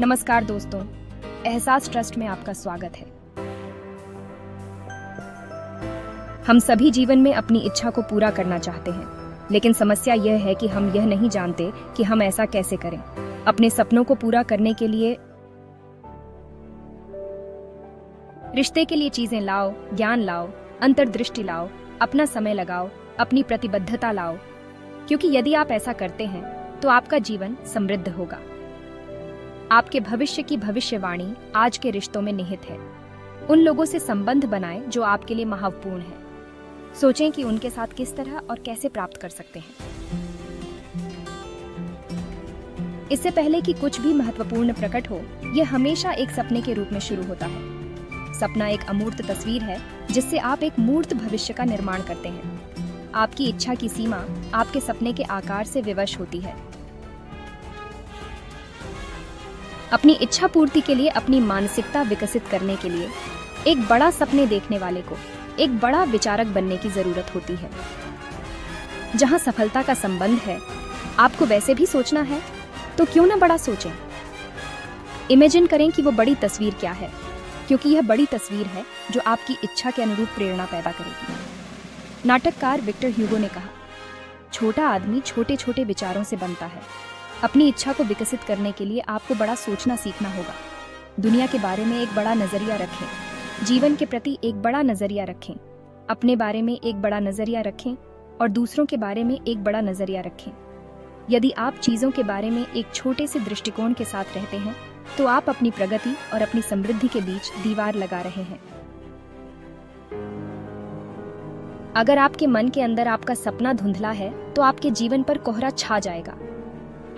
नमस्कार दोस्तों, एहसास ट्रस्ट में आपका स्वागत है। हम सभी जीवन में अपनी इच्छा को पूरा करना चाहते हैं, लेकिन समस्या यह है कि हम यह नहीं जानते कि हम ऐसा कैसे करें। अपने सपनों को पूरा करने के लिए रिश्ते के लिए चीजें लाओ, ज्ञान लाओ, अंतर्दृष्टि लाओ, अपना समय लगाओ, अपनी प्रतिबद्धता लाओ, क्योंकि यदि आप ऐसा करते हैं तो आपका जीवन समृद्ध होगा। आपके भविष्य की भविष्यवाणी आज के रिश्तों में निहित है। उन लोगों से संबंध बनाएं जो आपके लिए महत्वपूर्ण है। सोचें कि उनके साथ किस तरह और कैसे प्राप्त कर सकते हैं। इससे पहले कि कुछ भी महत्वपूर्ण प्रकट हो, यह हमेशा एक सपने के रूप में शुरू होता है। सपना एक अमूर्त तस्वीर है जिससे आप एक मूर्त भविष्य का निर्माण करते हैं। आपकी इच्छा की सीमा आपके सपने के आकार से विवश होती है। अपनी इच्छा पूर्ति के लिए अपनी मानसिकता विकसित करने के लिए एक बड़ा सपने देखने वाले को एक बड़ा विचारक बनने की जरूरत होती है। जहां सफलता का संबंध है, आपको वैसे भी सोचना है तो क्यों ना बड़ा सोचें। इमेजिन करें कि वो बड़ी तस्वीर क्या है, क्योंकि यह बड़ी तस्वीर है जो आपकी इच्छा के अनुरूप प्रेरणा पैदा करेगी। नाटककार विक्टर ह्यूगो ने कहा, छोटा आदमी छोटे छोटे विचारों से बनता है। अपनी इच्छा को विकसित करने के लिए आपको बड़ा सोचना सीखना होगा। दुनिया के बारे में एक बड़ा नजरिया रखें, जीवन के प्रति एक बड़ा नजरिया रखें, अपने बारे में एक बड़ा नजरिया रखें और दूसरों के बारे में एक बड़ा नजरिया रखें। यदि आप चीजों के बारे में एक छोटे से दृष्टिकोण के साथ रहते हैं तो आप अपनी प्रगति और अपनी समृद्धि के बीच दीवार लगा रहे हैं। अगर आपके मन के अंदर आपका सपना धुंधला है तो आपके जीवन पर कोहरा छा जाएगा।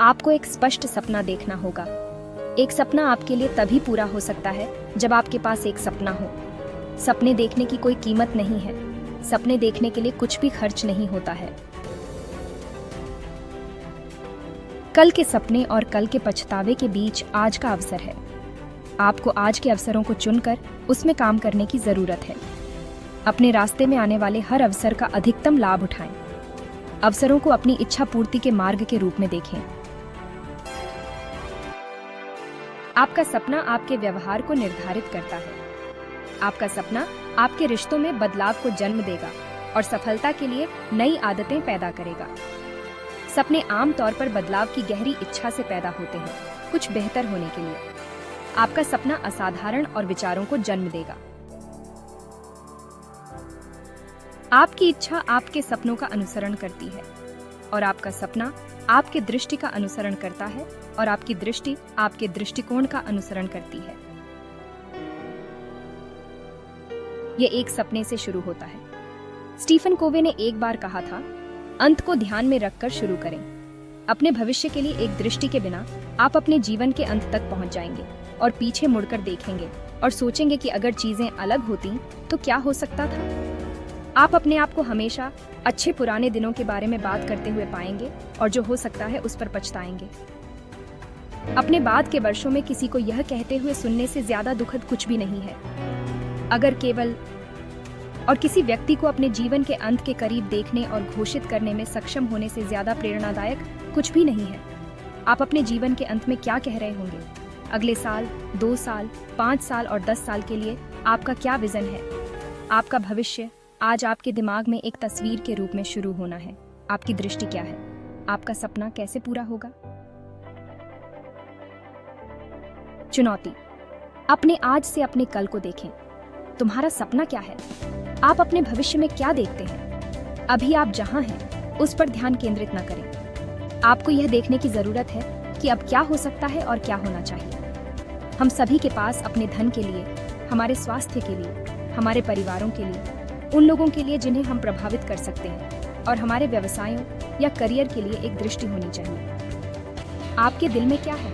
आपको एक स्पष्ट सपना देखना होगा। एक सपना आपके लिए तभी पूरा हो सकता है जब आपके पास एक सपना हो। सपने देखने की कोई कीमत नहीं है। सपने देखने के लिए कुछ भी खर्च नहीं होता है। कल के सपने और कल के पछतावे के बीच आज का अवसर है। आपको आज के अवसरों को चुनकर उसमें काम करने की जरूरत है। अपने रास्ते में आने वाले हर अवसर का अधिकतम लाभ उठाएं। अवसरों को अपनी इच्छा पूर्ति के मार्ग के रूप में देखें। आपका सपना आपके व्यवहार को निर्धारित करता है। आपका सपना आपके रिश्तों में बदलाव को जन्म देगा और सफलता के लिए नई आदतें पैदा करेगा। सपने आम तौर पर बदलाव की गहरी इच्छा से पैदा होते हैं, कुछ बेहतर होने के लिए। आपका सपना असाधारण और विचारों को जन्म देगा। आपकी इच्छा आपके सपनों का अनुसरण करती है और आपका सपना आपके दृष्टि का अनुसरण करता है और आपकी दृष्टि आपके दृष्टिकोण का अनुसरण करती है। यह एक सपने से शुरू होता है। स्टीफन कोवे ने एक बार कहा था, अंत को ध्यान में रखकर शुरू करें। अपने भविष्य के लिए एक दृष्टि के बिना आप अपने जीवन के अंत तक पहुंच जाएंगे और पीछे मुड़कर देखेंगे और सोचेंगे कि अगर चीजें अलग होती तो क्या हो सकता था। आप अपने आप को हमेशा अच्छे पुराने दिनों के बारे में बात करते हुए पाएंगे और जो हो सकता है उस पर पछताएंगे। अपने बाद के वर्षों में किसी को यह कहते हुए सुनने से ज्यादा दुखद कुछ भी नहीं है। अगर केवल और किसी व्यक्ति को अपने जीवन के अंत के करीब देखने और घोषित करने में सक्षम होने से ज्यादा प्रेरणादायक कुछ भी नहीं है। आप अपने जीवन के अंत में क्या कह रहे होंगे? अगले साल, 2 साल, 5 साल और 10 साल के लिए आपका क्या विजन है? आपका भविष्य आज आपके दिमाग में एक तस्वीर के रूप में शुरू होना है। आपकी दृष्टि क्या है? आपका सपना कैसे पूरा होगा? चुनौती। अपने आज से अपने कल को देखें। तुम्हारा सपना क्या है? आप अपने भविष्य में क्या देखते हैं? अभी आप जहां हैं उस पर ध्यान केंद्रित न करें। आपको यह देखने की जरूरत है कि अब क्या हो सकता है और क्या होना चाहिए। हम सभी के पास अपने धन के लिए, हमारे स्वास्थ्य के लिए, हमारे परिवारों के लिए, उन लोगों के लिए जिन्हें हम प्रभावित कर सकते हैं और हमारे व्यवसायों या करियर के लिए एक दृष्टि होनी चाहिए। आपके दिल में क्या है?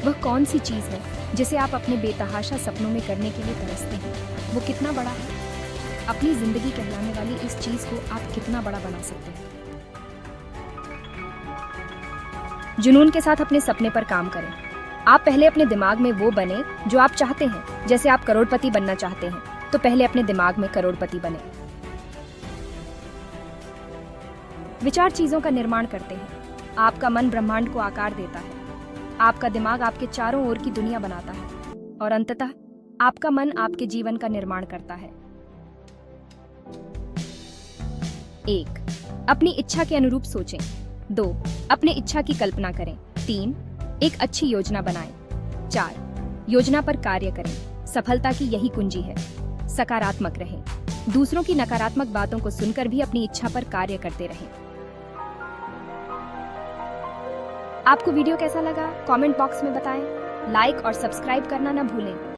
वह कौन सी चीज है जिसे आप अपने बेतहाशा सपनों में करने के लिए तरसते हैं? वो कितना बड़ा है? अपनी जिंदगी कहलाने वाली इस चीज को आप कितना बड़ा बना सकते हैं? जुनून के साथ अपने सपने पर काम करें। आप पहले अपने दिमाग में वो बने जो आप चाहते हैं। जैसे आप करोड़पति बनना चाहते हैं तो पहले अपने दिमाग में करोड़पति बने। विचार चीजों का निर्माण करते हैं। आपका मन ब्रह्मांड को आकार देता है। आपका दिमाग आपके चारों ओर की दुनिया बनाता है और अंततः आपका मन आपके जीवन का निर्माण करता है। 1. अपनी इच्छा के अनुरूप सोचें। 2. अपने इच्छा की कल्पना करें। 3. एक अच्छी योजना बनाएं। 4. योजना पर कार्य करें। सफलता की यही कुंजी है। सकारात्मक रहें। दूसरों की नकारात्मक बातों को सुनकर भी अपनी इच्छा पर कार्य करते रहें। आपको वीडियो कैसा लगा? कमेंट बॉक्स में बताएं। लाइक और सब्सक्राइब करना ना भूलें।